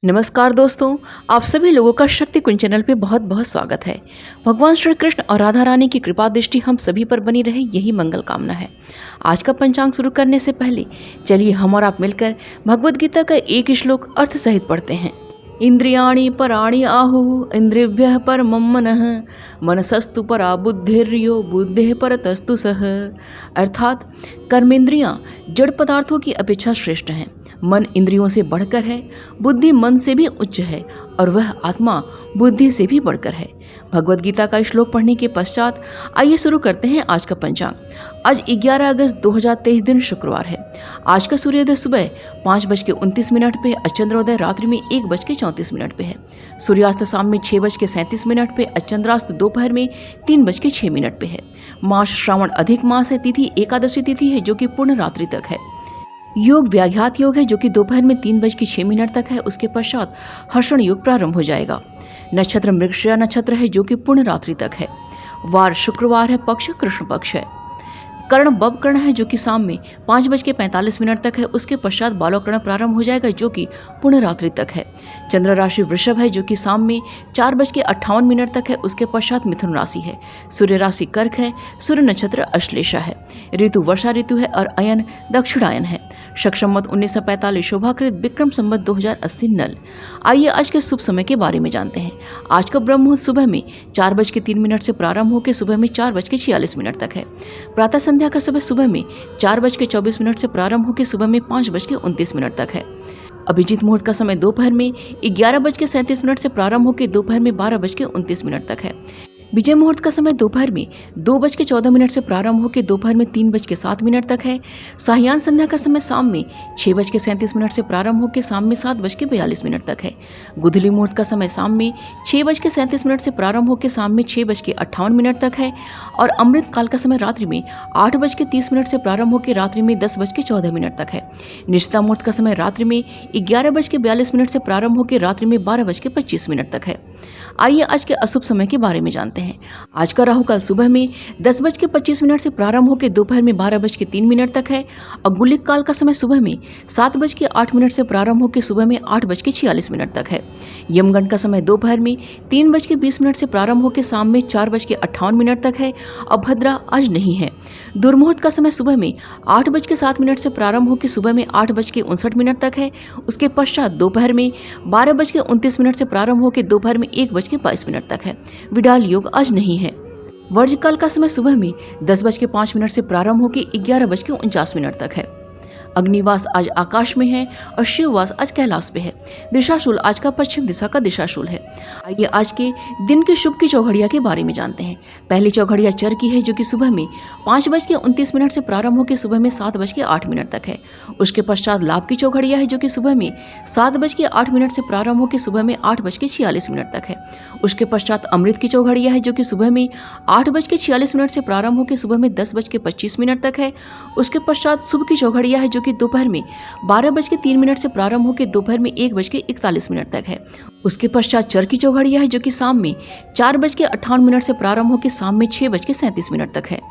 नमस्कार दोस्तों, आप सभी लोगों का शक्ति कुंज चैनल पे बहुत बहुत स्वागत है। भगवान श्री कृष्ण और राधा रानी की कृपा दृष्टि हम सभी पर बनी रहे, यही मंगल कामना है। आज का पंचांग शुरू करने से पहले चलिए हम और आप मिलकर भगवद गीता का एक श्लोक अर्थ सहित पढ़ते हैं। इंद्रियाणि पराणि आहुः इंद्रियभ्यः परमं मनः मनसस्तु परा बुद्धिर्यो बुद्धेः परतस्तु सः। अर्थात कर्मेंद्रियां जड़ पदार्थों की अपेक्षा श्रेष्ठ हैं, मन इंद्रियों से बढ़कर है, बुद्धि मन से भी उच्च है और वह आत्मा बुद्धि से भी बढ़कर है। भगवद गीता का श्लोक पढ़ने के पश्चात आइए शुरू करते हैं आज का पंचांग। आज 11 अगस्त 2023 दिन शुक्रवार है। आज का सूर्योदय सुबह 5:29 पे और चंद्रोदय रात्रि में 1:34 पे है। सूर्यास्त शाम में 6:37 पे और चंद्रास्त दोपहर में 3:06 पे है। मास श्रावण अधिक मास है। तिथि एकादशी तिथि है जो कि पूर्ण रात्रि तक है। योग व्याघात योग है जो कि दोपहर में 3:06 तक है। उसके पश्चात हर्षण योग प्रारंभ हो जाएगा। नक्षत्र मृगशिरा नक्षत्र है जो कि पूर्ण रात्रि तक है। वार शुक्रवार है। पक्ष कृष्ण पक्ष है। कर्ण बब कर्ण है जो कि शाम में 5:45 तक है। उसके पश्चात बालोकर्ण प्रारंभ हो जाएगा जो कि पूर्ण रात्रि तक है। चंद्र राशि वृषभ है जो कि शाम में 4:58 तक है। उसके पश्चात मिथुन राशि है। सूर्य राशि कर्क है। सूर्य नक्षत्र अश्लेषा है। ऋतु वर्षा ऋतु है और अयन दक्षिणायन है। शक संवत 1945 शोभाकृत विक्रम संवत 2080 नल। आइए आज के शुभ समय के बारे में जानते हैं। आज का ब्रह्म मुहूर्त सुबह में 4:03 से प्रारंभ होकर सुबह में 4:46 तक है। प्रातः संध्या का समय सुबह में 4:24 से प्रारंभ होकर सुबह में 5:29 तक है। अभिजीत मुहूर्त का समय दोपहर में 11:37 से प्रारंभ होकर दोपहर में 12:29 तक है। विजय मुहूर्त का समय दोपहर में 2:14 से प्रारंभ होकर दोपहर में 3:07 तक है। साहियान संध्या का समय शाम में 6:37 से प्रारंभ होकर शाम में 7:42 तक है। गुधली मुहूर्त का समय शाम में 6:37 से प्रारंभ होकर शाम में 6:58 तक है। और अमृत काल का समय रात्रि में 8:30 से प्रारंभ होकर रात्रि में 10:14 तक है। निष्ठा मुहूर्त का समय रात्रि में 11:42 से प्रारंभ होकर रात्रि में 12:25 तक है। आइए आज के अशुभ समय के बारे में जानते हैं। आज का राहु काल सुबह में 10:25 से प्रारंभ होकर दोपहर में 12:03 तक है। और गुलिक काल का समय सुबह में 7:08 से प्रारंभ होकर सुबह में 8:46 तक है। यमगंड का समय दोपहर में 3:20 से प्रारंभ होकर शाम में 4:58 तक है। और भद्रा आज नहीं है। दुर्मुहूर्त का समय सुबह में 8:07 से प्रारंभ होकर सुबह में 8:59 तक है। उसके पश्चात दोपहर में 12:29 से प्रारंभ होकर दोपहर में 1:22 तक है। विडाल योग आज नहीं है। वर्ज काल का समय सुबह में 10:05 से प्रारंभ होकर 11:49 तक है। अग्निवास आज आकाश में है और शिववास आज कैलाश पे है। दिशाशूल आज का पश्चिम दिशा का दिशाशूल है। आइए आज के दिन के शुभ की चौघड़िया के बारे में जानते हैं। पहली चौघड़िया चर की है जो कि सुबह में 5:29 से प्रारंभ होकर सुबह में 7:08 तक है। उसके पश्चात लाभ की चौघड़िया है जो कि सुबह में 7:08 से प्रारंभ होकर सुबह में 8:46 तक है। उसके पश्चात अमृत की चौघड़िया है जो कि सुबह में 8:46 से प्रारंभ होकर सुबह में 10:25 तक है। उसके पश्चात शुभ की चौघड़िया है जो कि दोपहर में 12:03 से प्रारंभ होकर दोपहर में 1:41 तक है। उसके पश्चात चर की चौघड़िया है जो कि शाम में 4:58 से प्रारंभ होकर शाम में 6:37 तक है।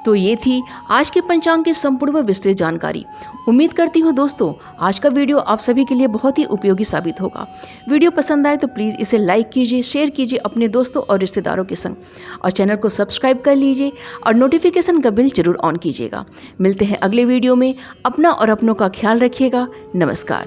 तो ये थी आज के पंचांग की संपूर्ण व विस्तृत जानकारी। उम्मीद करती हूँ दोस्तों आज का वीडियो आप सभी के लिए बहुत ही उपयोगी साबित होगा। वीडियो पसंद आए तो प्लीज़ इसे लाइक कीजिए, शेयर कीजिए अपने दोस्तों और रिश्तेदारों के संग, और चैनल को सब्सक्राइब कर लीजिए और नोटिफिकेशन का बिल जरूर ऑन कीजिएगा। मिलते हैं अगले वीडियो में। अपना और अपनों का ख्याल रखिएगा। नमस्कार।